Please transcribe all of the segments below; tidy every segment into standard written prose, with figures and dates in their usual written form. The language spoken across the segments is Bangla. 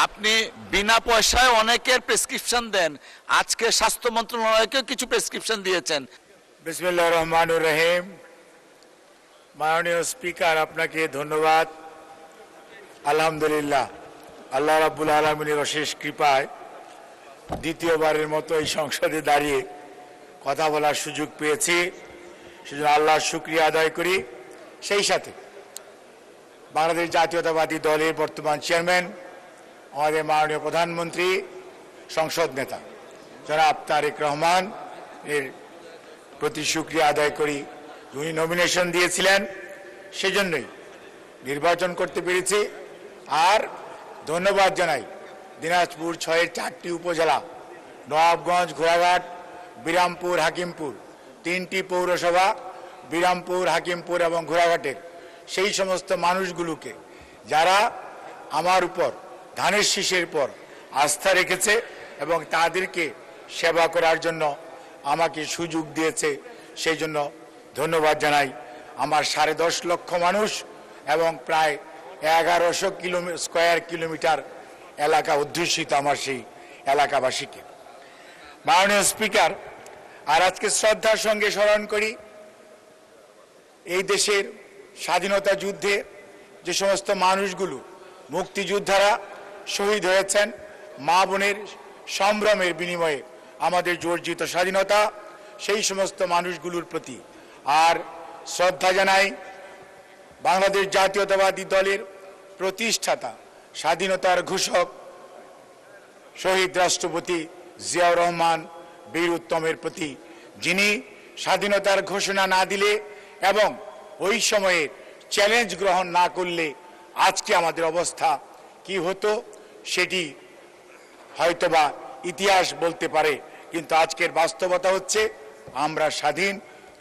আপনি বিনা পয়সায় অনেকের প্রেসক্রিপশন দেন, আজকে স্বাস্থ্য মন্ত্রণালয়কে কিছু প্রেসক্রিপশন দিয়েছেন। বিসমিল্লাহির রহমানির রহিম। মাননীয় স্পিকার, আপনাকে ধন্যবাদ। আলহামদুলিল্লাহ, আল্লাহ রাব্বুল আলামিনের অশেষ কৃপায় দ্বিতীয়বারের মতো এই সংসদে দাঁড়িয়ে কথা বলার সুযোগ পেয়েছি, সেজন্য আল্লাহর শুকরিয়া আদায় করি। সেই সাথে বাংলাদেশ জাতীয়তাবাদী দলের বর্তমান চেয়ারম্যান, আমাদের মাননীয় প্রধানমন্ত্রী, সংসদ নেতা জনাব তারেক রহমান এর প্রতি শুকরিয়া আদায় করি। উনি নমিনেশন দিয়েছিলেন, সেজন্যই নির্বাচন করতে পেরেছি। আর ধন্যবাদ জানাই দিনাজপুর 6-এর 4টি উপজেলা, নবাবগঞ্জ, ঘোড়াঘাট, বিরামপুর, হাকিমপুর, 3টি পৌরসভা, বিরামপুর, হাকিমপুর এবং ঘোড়াঘাটের সেই সমস্ত মানুষগুলোকে যারা আমার উপর ধানের শীষের পর আস্থা রেখেছে এবং তাদেরকে সেবা করার জন্য আমাকে সুযোগ দিয়েছে, সেই জন্য ধন্যবাদ জানাই। আমার 10.5 লক্ষ মানুষ এবং প্রায় 1100 স্কয়ার কিলোমিটার এলাকা অধ্যুষিত আমার সেই এলাকাবাসীকে। মাননীয় স্পিকার, আর আজকে শ্রদ্ধার সঙ্গে স্মরণ করি এই দেশের স্বাধীনতা যুদ্ধে যে সমস্ত মানুষগুলো মুক্তিযোদ্ধারা শহীদ হয়েছেন, মা বোনের সম্ভ্রমের বিনিময়ে আমাদের অর্জিত স্বাধীনতা, সেই সমস্ত মানুষগুলোর প্রতি। আর শ্রদ্ধা জানাই বাংলাদেশ জাতীয়তাবাদী দলের প্রতিষ্ঠাতা, স্বাধীনতার ঘোষক শহীদ রাষ্ট্রপতি জিয়াউর রহমান বীর উত্তমের প্রতি, যিনি স্বাধীনতার ঘোষণা না দিলে এবং ওই সময়ে চ্যালেঞ্জ গ্রহণ না করলে আজকে আমাদের অবস্থা কি হতো সেটি হয়তোবা ইতিহাস বলতে পারে, কিন্তু আজকের বাস্তবতা হচ্ছে আমরা স্বাধীন।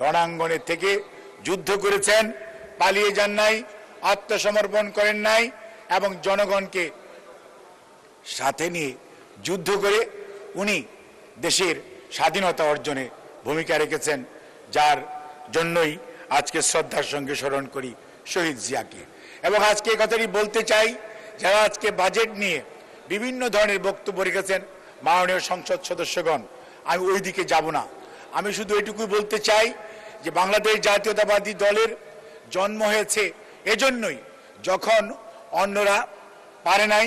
রণাঙ্গনের থেকে যুদ্ধ করেছেন, পালিয়ে যান নাই, আত্মসমর্পণ করেন নাই এবং জনগণকে সাথে নিয়ে যুদ্ধ করে উনি দেশের স্বাধীনতা অর্জনে ভূমিকা রেখেছেন, যার জন্যই আজকে শ্রদ্ধার সঙ্গে স্মরণ করি শহীদ জিয়াকে। এবং আজকে এই কথাটি বলতে চাই, যারা আজকে বাজেট নিয়ে বিভিন্ন ধরনের বক্তব্য রেখেছেন মাননীয় সংসদ সদস্যগণ, আমি ওই দিকে যাব না। আমি শুধু এটুকুই বলতে চাই যে বাংলাদেশ জাতীয়তাবাদী দলের জন্ম হয়েছে এজন্যই, যখন অন্যরা পারে নাই,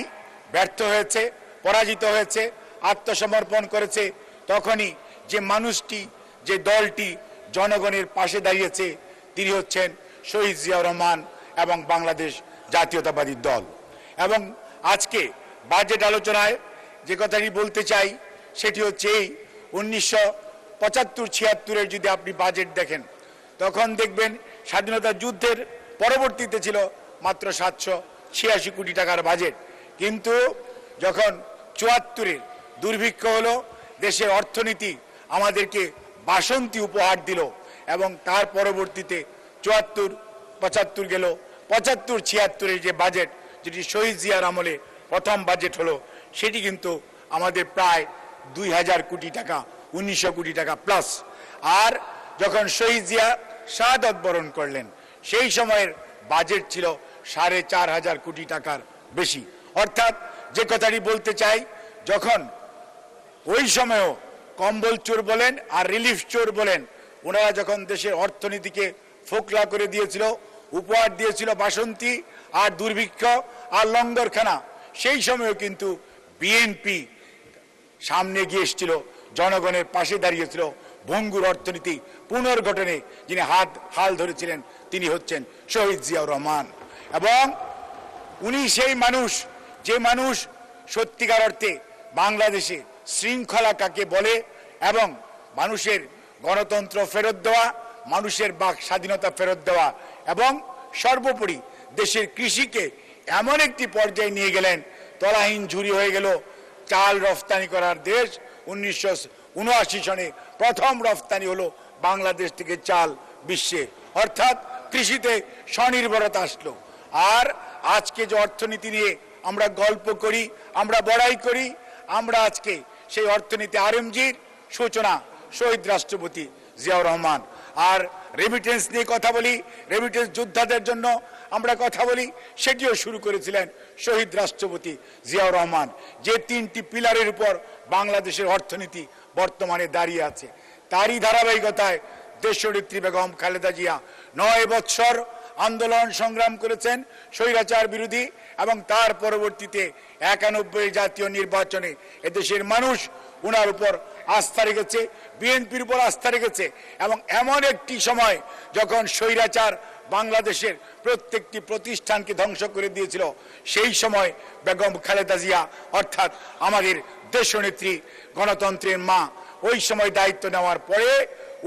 ব্যর্থ হয়েছে, পরাজিত হয়েছে, আত্মসমর্পণ করেছে, তখনই যে মানুষটি, যে দলটি জনগণের পাশে দাঁড়িয়েছে তিনি হচ্ছেন শহীদ জিয়াউর রহমান এবং বাংলাদেশ জাতীয়তাবাদী দল। এবং আজকে বাজেট আলোচনায় যে কথাটি বলতে চাই সেটি হচ্ছে এই 1975-76-এর যদি আপনি বাজেট দেখেন, তখন দেখবেন স্বাধীনতা যুদ্ধের পরবর্তীতে ছিল মাত্র 786 কোটি টাকার বাজেট, কিন্তু যখন 74-এর দুর্ভিক্ষ হলো, দেশের অর্থনীতি আমাদেরকে বাসন্তী উপহার দিল এবং তার পরবর্তীতে 74-75 গেল, 75-76-এর যে বাজেট, যেটি শহীদ জিয়ার আমলে প্রথম বাজেট হলো, সেটি কিন্তু আমাদের প্রায় 2000 কোটি টাকা, 1900 কোটি টাকা প্লাস। আর যখন শহীদ জিয়া শাহাদত বরণ করলেন, সেই সময়ের বাজেট ছিল 4500 কোটি টাকার বেশি। অর্থাৎ যে কথাটি বলতে চাই, যখন ওই সময়ও কম্বল চোর বলেন আর রিলিফ চোর বলেন, ওনারা যখন দেশের অর্থনীতিকে ফোকলা করে দিয়েছিল, উপহার দিয়েছিল বাসন্তী আর দুর্ভিক্ষ আর লঙ্গরখানা, সেই সময়ও কিন্তু বিএনপি সামনে গিয়ে এসেছিল, জনগণের পাশে দাঁড়িয়েছিল। ভঙ্গুর অর্থনীতি পুনর্গঠনে যিনি হাল ধরেছিলেন তিনি হচ্ছেন শহীদ জিয়াউর রহমান। এবং উনি সেই মানুষ, যে মানুষ সত্যিকার অর্থে বাংলাদেশে শৃঙ্খলা কাকে বলে এবং মানুষের গণতন্ত্র ফেরত দেওয়া, মানুষের বাক স্বাধীনতা ফেরত দেওয়া এবং সর্বোপরি দেশের কৃষিকে এমন একটি পর্যায়ে নিয়ে গেলেন, তলাহীন ঝুরি হয়ে গেল। চাল রফতানি করার দেশ, 1979 সনে প্রথম রফতানি হলো বাংলাদেশ থেকে চাল বিশ্বে, অর্থাৎ কৃষিতে স্বনির্ভরতা আসলো। আর আজকে যে অর্থনীতি নিয়ে আমরা গল্প করি, আমরা বড়াই করি, আমরা আজকে সেই অর্থনীতি আরএমজির সূচনা শহীদ রাষ্ট্রপতি জিয়াউর রহমান। আর রেমিটেন্স নিয়ে কথা বলি, রেমিটেন্স যোদ্ধাদের জন্য আমরা কথা বলি, সেটিও শুরু করেছিলেন শহীদ রাষ্ট্রপতি জিয়াউর রহমান, যে 3টি পিলারের উপর বাংলাদেশের অর্থনীতি বর্তমানে দাঁড়িয়ে আছে। তারই ধারাবাহিকতায় দেশনেত্রী বেগম খালেদা জিয়া 9 বছর আন্দোলন সংগ্রাম করেছেন স্বৈরাচার বিরোধী, এবং তার পরবর্তীতে 91 জাতীয় নির্বাচনে এদেশের মানুষ ওনার উপর আস্থা রেখেছে, বিএনপির উপর আস্থা রেখেছে। এবং এমন একটি সময় যখন স্বৈরাচার বাংলাদেশের প্রত্যেকটি প্রতিষ্ঠানকে ধ্বংস করে দিয়েছিল, সেই সময় বেগম খালেদা জিয়া অর্থাৎ আমাদের দেশনেত্রী, গণতন্ত্রের মা, ওই সময় দায়িত্ব নেওয়ার পরে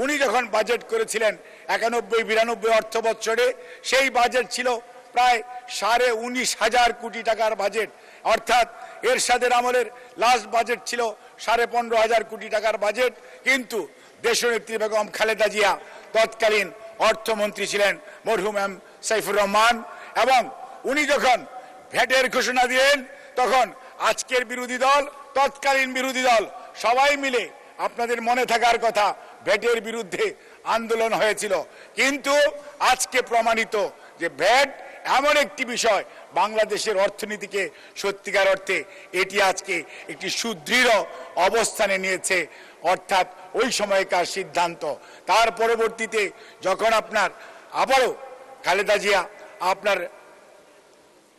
উনি যখন বাজেট করেছিলেন 91-92 অর্থ বছরে, সেই বাজেট ছিল প্রায় 19,500 কোটি টাকার বাজেট। অর্থাৎ এরশাদের আমলের লাস্ট বাজেট ছিল 15,500 কোটি টাকার বাজেট। কিন্তু দেশনেত্রী বেগম খালেদা জিয়া তৎকালীন অর্থমন্ত্রী ছিলেন মরহুম এম সাইফুর রহমান, এবং উনি যখন ভ্যাটের ঘোষণা দিলেন, তখন আজকের বিরোধী দল, তৎকালীন বিরোধী দল সবাই মিলে, আপনাদের মনে থাকার কথা, ভ্যাটের বিরুদ্ধে আন্দোলন হয়েছিল। কিন্তু আজকে প্রমাণিত যে ভ্যাট এমন একটি বিষয় বাংলাদেশের অর্থনীতিকে সত্যিকার অর্থে এটি আজকে একটি সুদৃঢ় অবস্থানে নিয়েছে, অর্থাৎ ওই সময়কার সিদ্ধান্ত। তার পরবর্তীতে যখন আপনার আবারও খালেদা জিয়া আপনার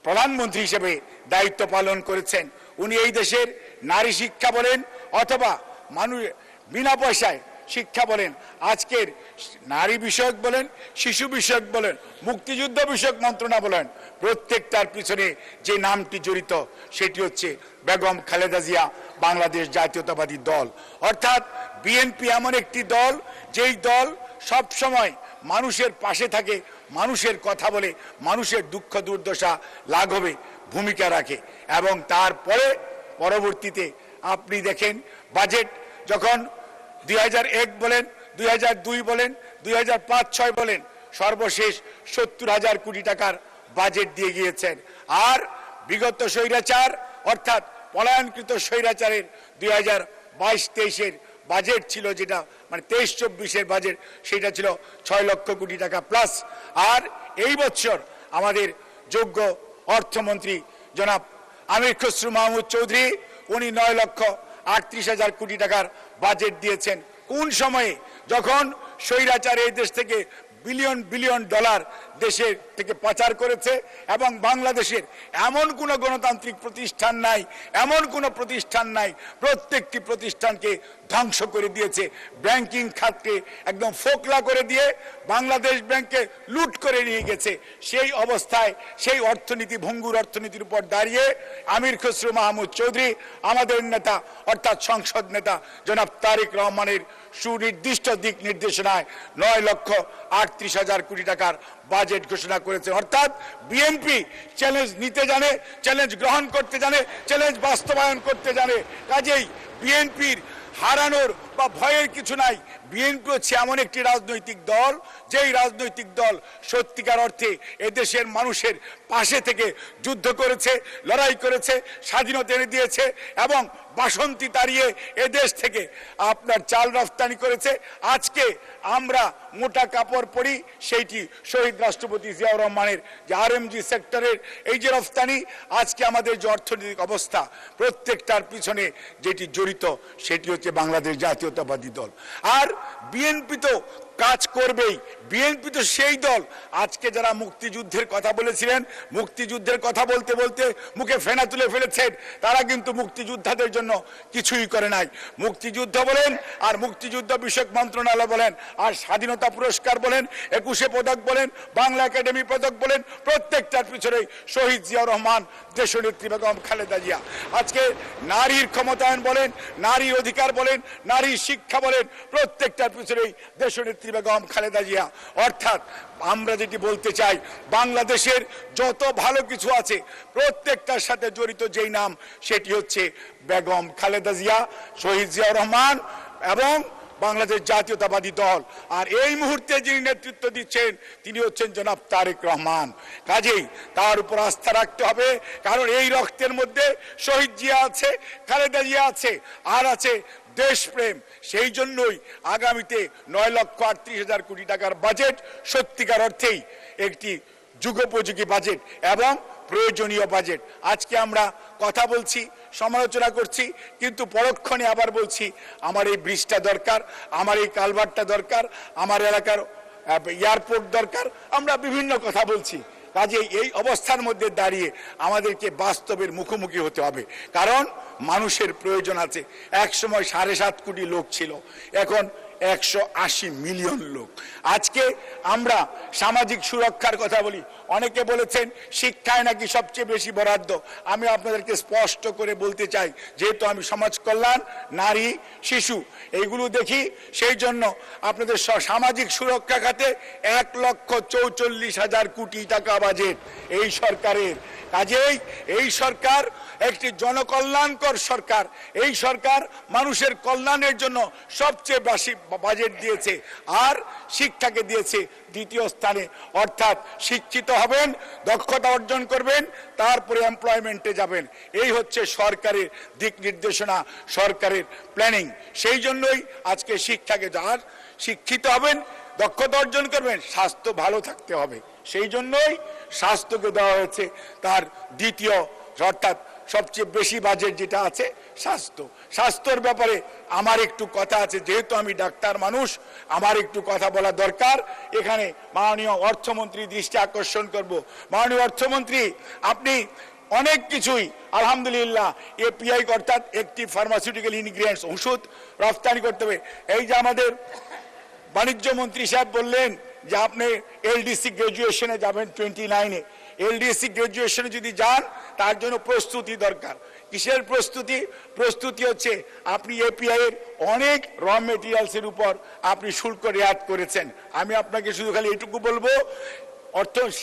প্রধানমন্ত্রী হিসেবে দায়িত্ব পালন করেছেন, উনি এই দেশের নারী শিক্ষা বলেন অথবা মানুষ বিনা পয়সায় শিক্ষা বলেন, আজকের নারী বিষয়ক বলেন, শিশু বিষয়ক বলেন, মুক্তিযুদ্ধ বিষয়ক মন্ত্রণা বলেন, প্রত্যেকটার পিছনে যে নামটি জড়িত সেটি হচ্ছে বেগম খালেদা জিয়া বাংলাদেশ জাতীয়তাবাদী দল। অর্থাৎ বিএনপি এমন একটি দল, যেই দল সব সময় মানুষের পাশে থাকে, মানুষের কথা বলে, মানুষের দুঃখ দুর্দশা লাঘবে ভূমিকা রাখে। এবং তারপরে পরবর্তীতে আপনি দেখেন বাজেট যখন 2001 বলেন, 2002 বলেন, 2005-06 বলেন, সর্বশেষ 70,000 কোটি টাকার বাজেট দিয়ে গিয়েছেন। আর বিগত স্বৈরাচার অর্থাৎ পলায়নকৃত স্বৈরাচারের 2022-23-এর বাজেট ছিল, যেটা মানে 23-24-এর বাজেট, সেটা ছিল 6 লক্ষ কোটি টাকা প্লাস। আর এই বছর আমাদের যোগ্য অর্থমন্ত্রী জনাব আমির খসরু মাহমুদ চৌধুরী, উনি 9,38,000 কোটি টাকার বাজেট দিয়েছেন। কোন সময়ে? যখন স্বৈরাচার এই দেশ থেকে বিলিয়ন বিলিয়ন ডলার দেশের থেকে পাচার করেছে, এবং বাংলাদেশের এমন কোনো গণতান্ত্রিক প্রতিষ্ঠান নাই, এমন কোনো প্রতিষ্ঠান নাই, প্রত্যেকটি প্রতিষ্ঠানকে ধ্বংস করে দিয়েছে। ব্যাংকিং খাতকে একদম ফোকলা করে দিয়ে বাংলাদেশ ব্যাংকে লুট করে নিয়ে গেছে। সেই অবস্থায় সেই অর্থনীতি, ভঙ্গুর অর্থনীতির উপর দাঁড়িয়ে আমির খসরু মাহমুদ চৌধুরী, আমাদের নেতা অর্থাৎ সংসদ নেতা জনাব তারেক রহমানের সুনির্দিষ্ট দিক নির্দেশনায় 9,38,000 কোটি টাকার বাজেট ঘোষণা করেছে। অর্থাৎ বিএনপি চ্যালেঞ্জ নিতে জানে, চ্যালেঞ্জ গ্রহণ করতে জানে, চ্যালেঞ্জ বাস্তবায়ন করতে জানে। কাজেই বিএনপির হারানোর বা ভয়ের কিছু নাই। বিএনপি হচ্ছে এমন একটি রাজনৈতিক দল, যেই রাজনৈতিক দল সত্যিকার অর্থে এদেশের মানুষের পাশে থেকে যুদ্ধ করেছে, লড়াই করেছে, স্বাধীনতা এনে দিয়েছে, এবং বাসন্তী তাড়িয়ে এদেশ থেকে আপনার চাল রফতানি করেছে। আজকে আমরা মোটা কাপড় পরি, সেইটি শহীদ রাষ্ট্রপতি জিয়াউর রহমানের যে আরএমজি সেক্টরের এই যে রফতানি, আজকে আমাদের যে অর্থনৈতিক অবস্থা, প্রত্যেকটার পিছনে যেটি জড়িত সেটি হচ্ছে বাংলাদেশ জাতীয়তাবাদী দল। আর বিএনপি তো কাজ করবেই। বিএনপি তো সেই দল, আজকে যারা মুক্তিযুদ্ধের কথা বলেছিলেন, মুক্তিযুদ্ধের কথা বলতে বলতে মুখে ফেনা তুলে ফেলেছেন, তারা কিন্তু মুক্তিযোদ্ধাদের জন্য কিছুই করে নাই। মুক্তিযুদ্ধ বলেন, আর মুক্তিযুদ্ধ বিষয়ক মন্ত্রণালয় বলেন, আর স্বাধীনতা পুরস্কার বলেন, 21শে পদক বলেন, বাংলা একাডেমি পদক বলেন, প্রত্যেকটার পিছনেই শহীদ জিয়াউর রহমান, দেশনেত্রী বেগম খালেদা জিয়া। আজকে নারীর ক্ষমতায়ন বলেন, নারীর অধিকার বলেন, নারীর শিক্ষা বলেন, প্রত্যেকটার পিছনেই দেশনেত্রী বেগম খালেদা জিয়া। অর্থাৎ আমরা যেটি বলতে চাই, বাংলাদেশের যত ভালো কিছু আছে প্রত্যেকটার সাথে জড়িত যেই নাম, সেটি হচ্ছে বেগম খালেদা জিয়া, শহীদ জিয়াউর রহমান এবং বাংলাদেশ জাতীয়তাবাদী দল। আর এই মুহূর্তে যিনি নেতৃত্ব দিচ্ছেন তিনি হচ্ছেন জনাব তারেক রহমান। কাজেই তার উপর আস্থা রাখতে হবে, কারণ এই রক্তের মধ্যে শহীদ জিয়া আছে, খালেদা জিয়া আছে, আর আছে দেশপ্রেম। সেই জন্যই আগামীতে 9,38,000 কোটি টাকার বাজেট সত্যিকার অর্থেই একটি যুগোপযোগী বাজেট এবং প্রয়োজনীয় বাজেট। আজকে আমরা কথা বলছি, সমালোচনা করছি, কিন্তু পরক্ষণে আবার বলছি আমার এই ব্রিজটা দরকার, আমার এই কালভার্টটা দরকার, আমার এলাকার এয়ারপোর্ট দরকার। আমরা বিভিন্ন কথা বলছি। কাজেই এই অবস্থার মধ্যে দাঁড়িয়ে আমাদেরকে বাস্তবের মুখোমুখি হতে হবে, কারণ মানুষের প্রয়োজন আছে। এক সময় 7.5 কোটি লোক ছিল, এখন 180 মিলিয়ন লোক। আজকে আমরা সামাজিক সুরক্ষার কথা বলি, অনেকে বলেছেন শিক্ষায় নাকি সবচেয়ে বেশি বরাদ্দ। আমি আপনাদেরকে স্পষ্ট করে বলতে চাই, যেহেতু আমি সমাজ কল্যাণ, নারী, শিশু এইগুলো দেখি, সেই জন্য আপনাদের সামাজিক সুরক্ষা খাতে 1,44,000 কোটি টাকা বাজেট এই সরকারের। কাজেই এই সরকার একটি জনকল্যাণকর সরকার। এই সরকার মানুষের কল্যাণের জন্য সবচেয়ে বেশি বাজেট দিয়েছে, আর শিক্ষাকে দিয়েছে 2য় স্থানে। অর্থাৎ শিক্ষিত হবেন, দক্ষতা অর্জন করবেন, তারপরে এমপ্লয়মেন্টে যাবেন। এই হচ্ছে সরকারের দিক নির্দেশনা, সরকারের প্ল্যানিং। সেই জন্যই আজকে শিক্ষাকে, আর শিক্ষিত হবেন, দক্ষতা অর্জন করবেন, স্বাস্থ্য ভালো থাকতে হবে। সেই জন্যই স্বাস্থ্যকে দেওয়া হয়েছে তার 2য়, অর্থাৎ সবচেয়ে বেশি বাজেট যেটা আছে স্বাস্থ্য। স্বাস্থ্যর ব্যাপারে আমার একটু কথা আছে, যেহেতু আমি ডাক্তার মানুষ, আমার একটু কথা বলা দরকার। এখানে মাননীয় অর্থমন্ত্রী দৃষ্টি আকর্ষণ করব। মাননীয় অর্থমন্ত্রী, আপনি অনেক কিছুই আলহামদুলিল্লাহ এপিআই অর্থাৎ একটিভ ফার্মাসিউটিক্যাল ইনগ্রিডিয়েন্টস ওষুধ রপ্তানি করতে হবে। এই যে আমাদের বাণিজ্য মন্ত্রী সাহেব বললেন যে আপনি এলডিসি গ্রাজুয়েশনে যাবেন 29-এ। এলডিসি গ্রাজুয়েশনে যদি যান, তার জন্য প্রস্তুতি দরকার। কিসের প্রস্তুতি? প্রস্তুতি হচ্ছে আপনি এপিআই এর অনেক র মেটেরিয়ালসের উপর আপনি শুল্ক রেয়াত করেছেন। আমি আপনাকে শুধু খালি এটুকু বলবো,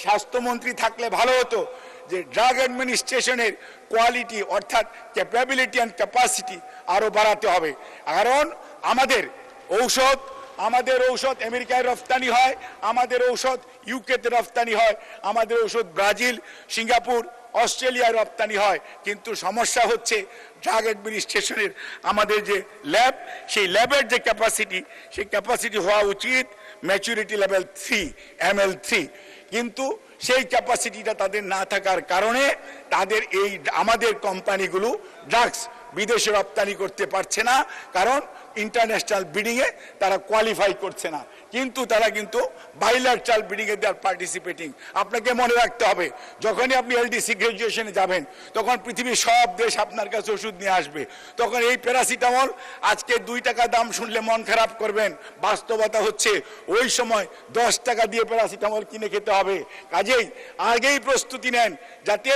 স্বাস্থ্যমন্ত্রী থাকলে ভালো হতো যে ড্রাগ অ্যাডমিনিস্ট্রেশনের কোয়ালিটি অর্থাৎ ক্যাপাবিলিটি অ্যান্ড ক্যাপাসিটি আরো বাড়াতে হবে। কারণ আমাদের ঔষধ আমেরিকায় রপ্তানি হয়, আমাদের ঔষধ ইউকেতে রপ্তানি হয়, আমাদের ঔষধ ব্রাজিল, সিঙ্গাপুর, অস্ট্রেলিয়ায় রপ্তানি হয়। কিন্তু সমস্যা হচ্ছে ড্রাগ অ্যাডমিনিস্ট্রেশনের আমাদের যে ল্যাব, সেই ল্যাবের যে ক্যাপাসিটি, সেই ক্যাপাসিটি হওয়া উচিত ম্যাচুরিটি লেভেল 3 ML3। কিন্তু সেই ক্যাপাসিটিটা তাদের না থাকার কারণে তাদের আমাদের কোম্পানিগুলো ড্রাগস বিদেশে রপ্তানি করতে পারছে না, কারণ ইন্টারন্যাশনাল বিডিংয়ে তারা কোয়ালিফাই করছে না। কিন্তু তারা বাইলাটারাল বিডিংয়ে দে আর পার্টিসিপেটিং। আপনাকে মনে রাখতে হবে, যখনই আপনি এলডিসি গ্রাজুয়েশনে যাবেন, তখন পৃথিবীর সব দেশ আপনার কাছে ওষুধ নিয়ে আসবে। তখন এই প্যারাসিটামল আজকে 2 টাকা দাম শুনলে মন খারাপ করবেন, বাস্তবতা হচ্ছে ওই সময় 10 টাকা দিয়ে প্যারাসিটামল কিনে খেতে হবে। কাজেই আগেই প্রস্তুতি নেন, যাতে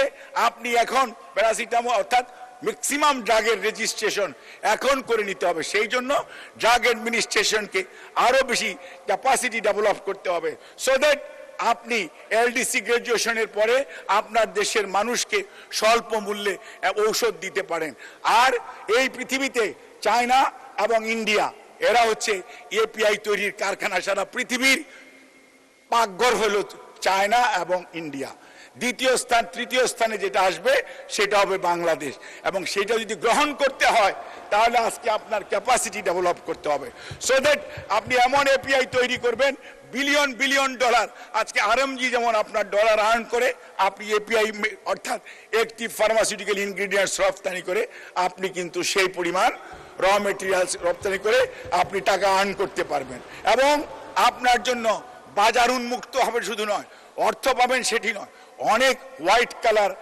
আপনি এখন প্যারাসিটামল অর্থাৎ ম্যাক্সিমাম ড্রাগের রেজিস্ট্রেশন এখন করে নিতে হবে। সেই জন্য ড্রাগ অ্যাডমিনিস্ট্রেশনকে আরো বেশি ক্যাপাসিটি ডেভেলপ করতে হবে, সো দ্যাট আপনি এলডিসি গ্রাজুয়েশনের পরে আপনার দেশের মানুষকে স্বল্প মূল্যে ঔষধ দিতে পারেন। আর এই পৃথিবীতে চায়না এবং ইন্ডিয়া এরা হচ্ছে এপিআই তৈরির কারখানা। সারা পৃথিবীর পাকঘর হলো চায়না এবং ইন্ডিয়া। 2য় স্থান, 3য় স্থানে যেটা আসবে সেটা হবে বাংলাদেশ। এবং সেটা যদি গ্রহণ করতে হয়, তাহলে আজকে আপনার ক্যাপাসিটি ডেভেলপ করতে হবে, সো দ্যাট আপনি এমন এপিআই তৈরি করবেন বিলিয়ন বিলিয়ন ডলার। আজকে আরএমজি যেমন আপনার ডলার আর্ন করে, আপনি এপিআই অর্থাৎ একটিভ ফার্মাসিউটিক্যাল ইনগ্রিডিয়েন্টস রপ্তানি করে আপনি কিন্তু সেই পরিমাণ র মেটেরিয়ালস রপ্তানি করে আপনি টাকা আর্ন করতে পারবেন। এবং আপনার জন্য বাজার উন্মুক্ত হবে, শুধু নয় অর্থ পাবেন সেটি নয়, অনেক হোয়াইট কালার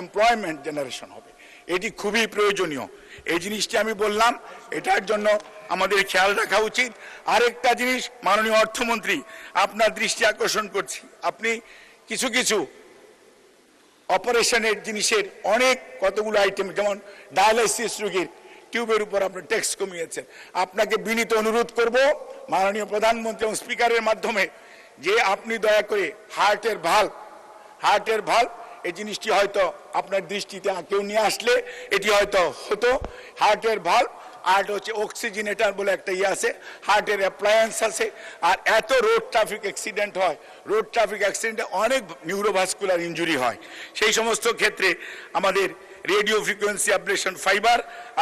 এমপ্লয়মেন্ট জেনারেশন হবে। এটি খুবই প্রয়োজনীয়। এই জিনিসটি আমি বললাম, এটার জন্য আমাদের খেয়াল রাখা উচিত। আরেকটা জিনিস মাননীয় অর্থমন্ত্রী, আপনার দৃষ্টি আকর্ষণ করছি, আপনি কিছু কিছু অপারেশনের জিনিসের অনেক কতগুলো আইটেম, যেমন ডায়ালাইসিস রোগীর টিউবের উপর আপনার ট্যাক্স কমিয়েছেন। আপনাকে বিনীত অনুরোধ করব মাননীয় প্রধানমন্ত্রী এবং স্পিকারের মাধ্যমে, যে আপনি দয়া করে হার্টের ভাল্ব এই জিনিসটি হয়তো আপনার দৃষ্টিতে কেউ নিয়ে আসলে এটি হয়তো হতো। হার্টের ভাল্ব আর হচ্ছে অক্সিজেনেটার বলে একটা আছে, হার্টের অ্যাপ্লায়েন্স আছে। আর এত রোড ট্রাফিক অ্যাক্সিডেন্ট হয়, রোড ট্রাফিক অ্যাক্সিডেন্টে অনেক নিউরোভাস্কুলার ইনজুরি হয়। সেই সমস্ত ক্ষেত্রে আমাদের রেডিও ফ্রিকোয়েন্সি অ্যাবলেশন ফাইবার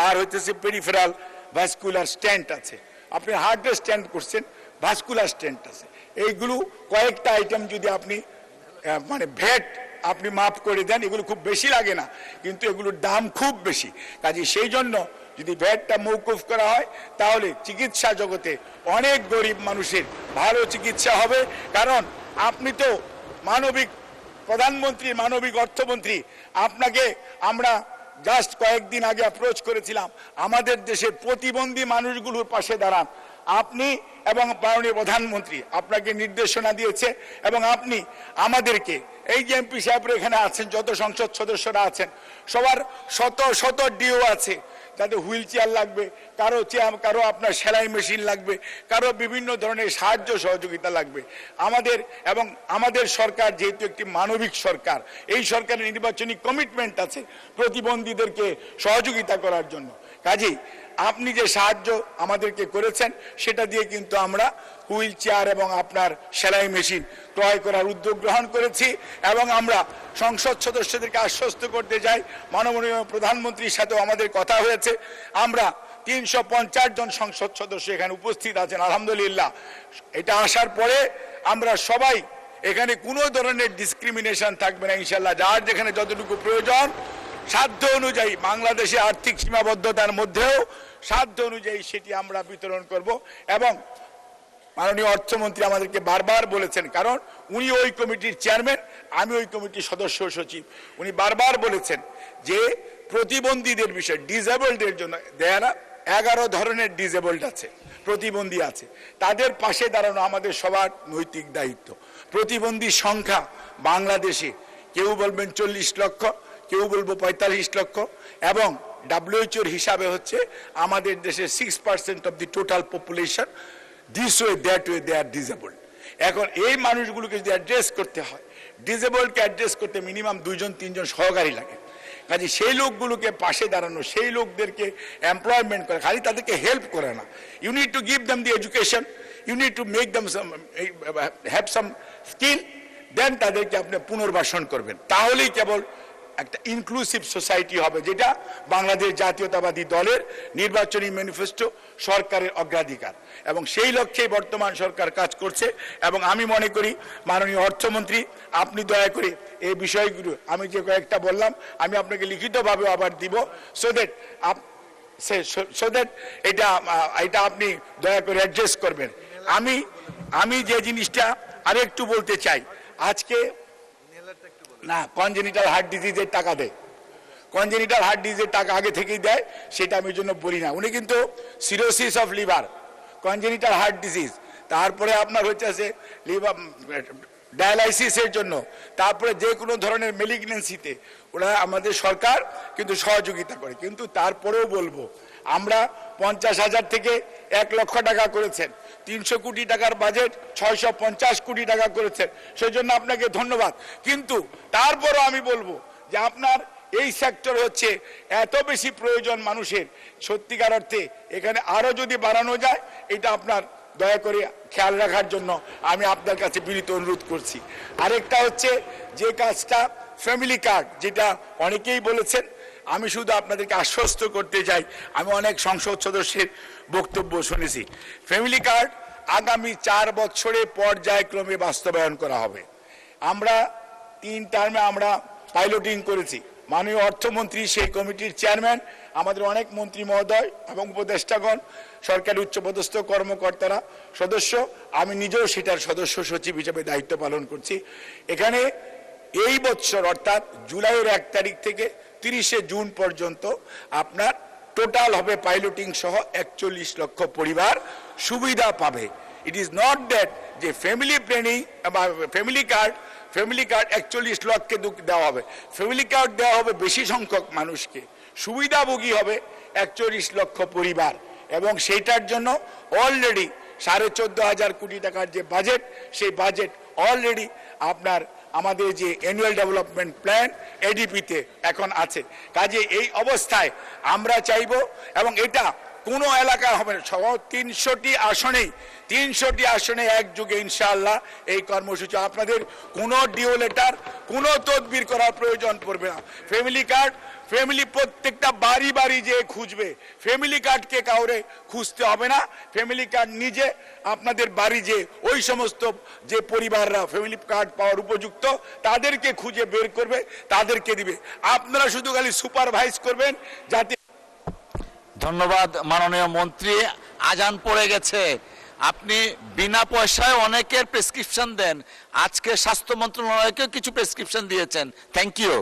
আর হচ্ছে পেরিফেরাল ভাস্কুলার স্ট্যান্ট আছে। আপনি হার্টের স্ট্যান্ট করছেন, ভাস্কুলার স্ট্যান্ট আছে। এইগুলো কয়েকটা আইটেম যদি আপনি মানে ভ্যাট আপনি মাফ করে দেন, এগুলো খুব বেশি লাগে না, কিন্তু এগুলোর দাম খুব বেশি। কাজে সেই জন্য যদি ভ্যাটটা মৌকুফ করা হয় তাহলে চিকিৎসা জগতে অনেক গরিব মানুষের ভালো চিকিৎসা হবে। কারণ আপনি তো মানবিক প্রধানমন্ত্রী, মানবিক অর্থমন্ত্রী, আপনাকে আমরা জাস্ট কয়েকদিন আগে অ্যাপ্রোচ করেছিলাম আমাদের দেশের প্রতিবন্ধী মানুষগুলোর পাশে দাঁড়ান। আপনি এবং মাননীয় প্রধানমন্ত্রী আপনাকে নির্দেশনা দিয়েছে এবং আপনি আমাদেরকে এই যে এমপি সাহেবরা এখানে আছেন, যত সংসদ সদস্যরা আছেন, সবার শত শত ডিও আছে, যাদের হুইল চেয়ার লাগবে, কারো আপনার সেলাই মেশিন লাগবে, কারো বিভিন্ন ধরনের সাহায্য সহযোগিতা লাগবে। আমাদের সরকার যেহেতু একটি মানবিক সরকার, এই সরকারের নির্বাচনী কমিটমেন্ট আছে প্রতিবন্ধীদেরকে সহযোগিতা করার জন্য। কাজেই আপনি যে সাহায্য আমাদেরকে করেছেন সেটা দিয়ে কিন্তু আমরা হুইল চেয়ার এবং আপনার সেলাই মেশিন ক্রয় করার উদ্যোগ গ্রহণ করেছি এবং আমরা সংসদ সদস্যদেরকে আশ্বস্ত করতে চাই, মাননীয় প্রধানমন্ত্রীর সাথেও আমাদের কথা হয়েছে। আমরা 350 জন সংসদ সদস্য এখানে উপস্থিত আছেন আলহামদুলিল্লাহ। এটা আসার পরে আমরা সবাই এখানে কোনো ধরনের ডিসক্রিমিনেশন থাকবে না ইনশাল্লাহ। যার যেখানে যতটুকু প্রয়োজন সাধ্য অনুযায়ী, বাংলাদেশে আর্থিক সীমাবদ্ধতার মধ্যেও সাধ্য অনুযায়ী সেটি আমরা বিতরণ করব। এবং মাননীয় অর্থমন্ত্রী আমাদেরকে বারবার বলেছেন, কারণ উনি ওই কমিটির চেয়ারম্যান, আমি ওই কমিটির সদস্য সচিব, উনি বারবার বলেছেন যে প্রতিবন্ধীদের বিষয়, ডিসেবলদের জন্য 11 ধরনের ডিসেবলড আছে, প্রতিবন্ধী আছে, তাদের পাশে দাঁড়ানো আমাদের সবার নৈতিক দায়িত্ব। প্রতিবন্ধীর সংখ্যা বাংলাদেশে কেউ বলবেন 40 লক্ষ, কেউ বলবো 45 লক্ষ, এবং WHO হিসাবে হচ্ছে আমাদের দেশের 6% of the total population, this way that way they are disabled. এখন এই মানুষগুলোকে যদি অ্যাড্রেস করতে হয়, ডিসেবলডকে অ্যাড্রেস করতে মিনিমাম 2-3 সহকারী লাগে। কাজে সেই লোকগুলোকে পাশে দাঁড়ানো, সেই লোকদেরকে এমপ্লয়মেন্ট করে, খালি তাদেরকে হেল্প করে না, you need to give them the education, you need to make them have some skill, then তাদেরকে আপনি পুনর্বাসন করবেন। তাহলেই কেবল একটা ইনক্লুসিভ সোসাইটি হবে, যেটা বাংলাদেশ জাতীয়তাবাদী দলের নির্বাচনী ম্যানিফেস্টো, সরকারের অগ্রাধিকার, এবং সেই লক্ষ্যেই বর্তমান সরকার কাজ করছে। এবং আমি মনে করি মাননীয় অর্থমন্ত্রী, আপনি দয়া করে এই বিষয়গুলো আমি যে কয়েকটা বললাম আমি আপনাকে লিখিতভাবে আবার দিব, সো দ্যাট এটা আপনি দয়া করে অ্যাড্রেস করবেন। আমি যে জিনিসটা আরেকটু বলতে চাই, আজকে না কনজেনিটাল হার্ট ডিজিজের টাকা দেয়, কনজেনিটাল হার্ট ডিজিজের টাকা আগে থেকেই দেয়, সেটা আমি জন্য বলি না। উনি কিন্তু cirrhosis of liver, congenital heart disease, তারপরে আপনার হচ্ছে লিভার ডায়ালাইসিসের জন্য, তারপরে যে কোনো ধরনের মেলিগনেন্সিতে ওরা আমাদের সরকার কিন্তু সহযোগিতা করে। কিন্তু তারপরেও বলবো, আমরা 50,000 থেকে 1 লক্ষ টাকা করেছেন, 300 কোটি টাকার বাজেট 650 কোটি টাকা করেছেন, সেই জন্য আপনাকে ধন্যবাদ। কিন্তু তারপরও আমি বলবো যে আপনার এই সেক্টর হচ্ছে এত বেশি প্রয়োজন মানুষের, সত্যিকার অর্থে এখানে আরো যদি বাড়ানো যায়, এটা আপনার দয়া করে খেয়াল রাখার জন্য আমি আপনার কাছে বিনীত অনুরোধ করছি। আরেকটা হচ্ছে যে কাজটা ফ্যামিলি কার্ড, যেটা অনেকেই বলেছেন, আমি শুধু আপনাদেরকে আশ্বস্ত করতে চাই, আমি অনেক সংসদ সদস্যের বক্তব্য শুনেছি, ফ্যামিলি কার্ড আগামী 4 বছরে পর্যায়ক্রমে বাস্তবায়ন করা হবে। আমরা 3 টার্মে আমরা পাইলটিং করেছি, মাননীয় অর্থমন্ত্রী সেই কমিটির চেয়ারম্যান, আমাদের অনেক মন্ত্রী মহোদয় এবং উপদেষ্টাগণ, সরকারি উচ্চপদস্থ কর্মকর্তারা সদস্য, আমি নিজেও সেটার সদস্য সচিব হিসেবে দায়িত্ব পালন করছি। এখানে এই বছর অর্থাৎ জুলাইয়ের 1 তারিখ থেকে 30শে জুন পর্যন্ত আপনার টোটাল হবে পাইলটিং সহ 41 লক্ষ পরিবার সুবিধা পাবে। ইট ইজ নট দ্যাট যে ফ্যামিলি প্ল্যানিং বা ফ্যামিলি কার্ড 41 লক্ষকে দেওয়া হবে, ফ্যামিলি কার্ড দেওয়া হবে বেশি সংখ্যক মানুষকে, সুবিধাভোগী হবে 41 লক্ষ পরিবার। এবং সেইটার জন্য অলরেডি 14,500 কোটি টাকার যে বাজেট, সেই বাজেট অলরেডি আপনার আমাদের যে অ্যানুয়াল ডেভেলপমেন্ট প্ল্যান এডিপিতে এখন আছে। কাজে এই অবস্থায় আমরা চাইব, এবং এটা কোনো এলাকা হবে না, 300টি আসনে একযোগে ইনশাআল্লাহ এই কর্মসূচি, আপনাদের কোনো ডিও লেটার, কোনো তদবির করার প্রয়োজন পড়বে না। ফ্যামিলি কার্ড ফ্যামিলি প্রত্যেকটা বাড়ি বাড়ি যে খুঁজবে, ফ্যামিলি কার্ডকে কাউরে খুঁজতে হবে না। ফ্যামিলি কার্ড নিজে আপনাদের বাড়ি যে ওই সমস্ত যে পরিবাররা ফ্যামিলি কার্ড পাওয়ার উপযুক্ত তাদেরকে খুঁজে বের করবে, তাদেরকে দিবে। আপনারা শুধু খালি সুপারভাইজ করবেন যাতে। ধন্যবাদ মাননীয় মন্ত্রী। আজান পড়ে গেছে, আপনি বিনা পয়সায় অনেকের প্রেসক্রিপশন দেন, আজকে স্বাস্থ্য মন্ত্রণালয়কেও কিছু প্রেসক্রিপশন দিয়েছেন। Thank you.